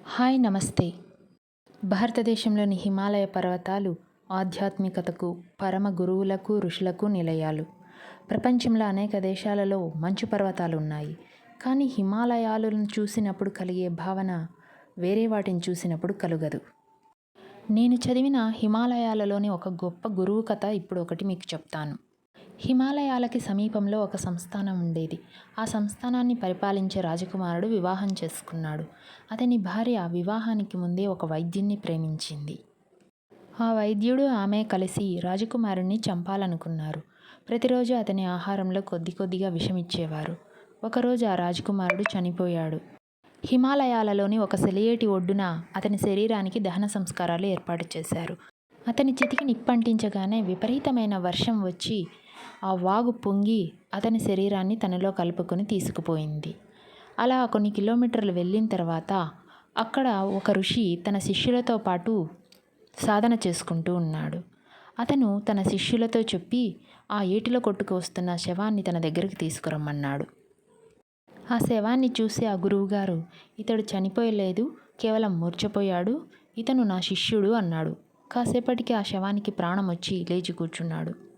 Hi నమస్తే. భారతదేశంలోని హిమాలయ పర్వతాలు ఆధ్యాత్మికతకు, పరమ గురువులకు, ఋషులకు నిలయాలు. ప్రపంచంలో అనేక దేశాలలో మంచు పర్వతాలు ఉన్నాయి. కానీ హిమాలయాలను చూసినప్పుడు కలిగే భావన వేరే వాటిని చూసినప్పుడు కలుగదు. నేను చదివిన హిమాలయాలలోని ఒక గొప్ప గురువు కథ ఇప్పుడు ఒకటి మీకు చెప్తాను. హిమాలయాలకి సమీపంలో ఒక సంస్థానం ఉండేది. ఆ సంస్థానాన్ని పరిపాలించే రాజకుమారుడు వివాహం చేసుకున్నాడు. అతని భార్య వివాహానికి ముందే ఒక వైద్యుణ్ణి ప్రేమించింది. ఆ వైద్యుడు ఆమె కలిసి రాజకుమారుణ్ణి చంపాలనుకున్నారు. ప్రతిరోజు అతని ఆహారంలో కొద్ది కొద్దిగా విషమిచ్చేవారు. ఒకరోజు ఆ రాజకుమారుడు చనిపోయాడు. హిమాలయాలలోని ఒక సెలయేటి ఒడ్డున అతని శరీరానికి దహన సంస్కారాలు ఏర్పాటు చేశారు. అతని చితికి నిప్పంటించగానే విపరీతమైన వర్షం వచ్చి ఆ వాగు పొంగి అతని శరీరాన్ని తనలో కలుపుకొని తీసుకుపోయింది. అలా కొన్ని కిలోమీటర్లు వెళ్ళిన తర్వాత అక్కడ ఒక ఋషి తన శిష్యులతో పాటు సాధన చేసుకుంటూ ఉన్నాడు. అతను తన శిష్యులతో చెప్పి ఆ ఏటిలో కొట్టుకు వస్తున్న శవాన్ని తన దగ్గరికి తీసుకురమ్మన్నాడు. ఆ శవాన్ని చూసి ఆ గురువుగారు, ఇతడు చనిపోయలేదు, కేవలం మూర్ఛపోయాడు, ఇతను నా శిష్యుడు అన్నాడు. కాసేపటికి ఆ శవానికి ప్రాణం వచ్చి లేచి కూర్చున్నాడు.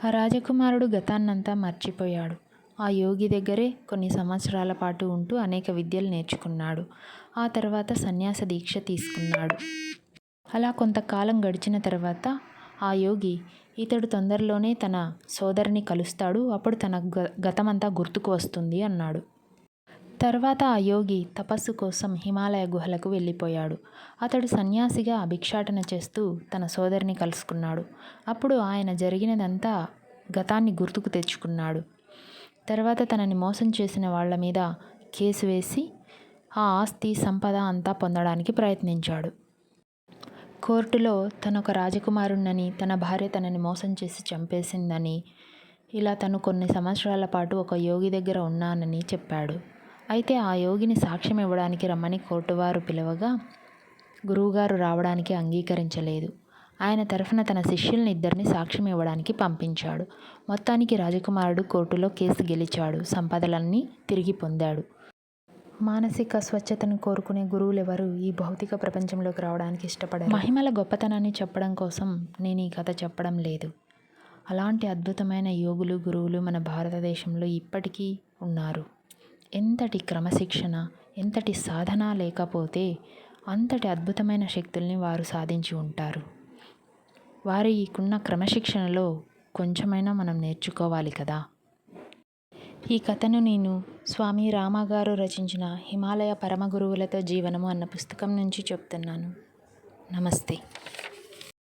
ఆ రాజకుమారుడు గతాన్నంతా మర్చిపోయాడు. ఆ యోగి దగ్గరే కొన్ని సంవత్సరాల పాటు ఉంటూ అనేక విద్యలు నేర్చుకున్నాడు. ఆ తర్వాత సన్యాస దీక్ష తీసుకున్నాడు. అలా కొంతకాలం గడిచిన తర్వాత ఆ యోగి, ఇతడు తొందరలోనే తన సోదరిని కలుస్తాడు, అప్పుడు తన గతమంతా గుర్తుకు వస్తుంది అన్నాడు. తర్వాత ఆ యోగి తపస్సు కోసం హిమాలయ గుహలకు వెళ్ళిపోయాడు. అతడు సన్యాసిగా భిక్షాటన చేస్తూ తన సోదరిని కలుసుకున్నాడు. అప్పుడు ఆయన జరిగినదంతా గతాన్ని గుర్తుకు తెచ్చుకున్నాడు. తర్వాత తనని మోసం చేసిన వాళ్ళ మీద కేసు వేసి ఆ ఆస్తి సంపద అంతా పొందడానికి ప్రయత్నించాడు. కోర్టులో తనొక రాజకుమారుణ్ణని, తన భార్య తనని మోసం చేసి చంపేసిందని, ఇలా తను కొన్ని సంవత్సరాల పాటు ఒక యోగి దగ్గర ఉన్నానని చెప్పాడు. అయితే ఆ యోగిని సాక్ష్యం ఇవ్వడానికి రమ్మని కోర్టువారు పిలవగా గురువుగారు రావడానికి అంగీకరించలేదు. ఆయన తరఫున తన శిష్యుల్ని ఇద్దరిని సాక్ష్యం ఇవ్వడానికి పంపించాడు. మొత్తానికి రాజకుమారుడు కోర్టులో కేసు గెలిచాడు, సంపదలన్నీ తిరిగి పొందాడు. మానసిక స్వచ్ఛతను కోరుకునే గురువులెవరు ఈ భౌతిక ప్రపంచంలోకి రావడానికి ఇష్టపడరు. మహిమల గొప్పతనాన్ని చెప్పడం కోసం నేను ఈ కథ చెప్పడం లేదు. అలాంటి అద్భుతమైన యోగులు, గురువులు మన భారతదేశంలో ఇప్పటికీ ఉన్నారు. ఎంతటి క్రమశిక్షణ, ఎంతటి సాధన లేకపోతే అంతటి అద్భుతమైన శక్తుల్ని వారు సాధించి ఉంటారు. వారికున్న క్రమశిక్షణలో కొంచెమైనా మనం నేర్చుకోవాలి కదా. ఈ కథను నేను స్వామి రామ గారు రచించిన హిమాలయ పరమ గురువులతో జీవనము అన్న పుస్తకం నుంచి చెప్తున్నాను. నమస్తే.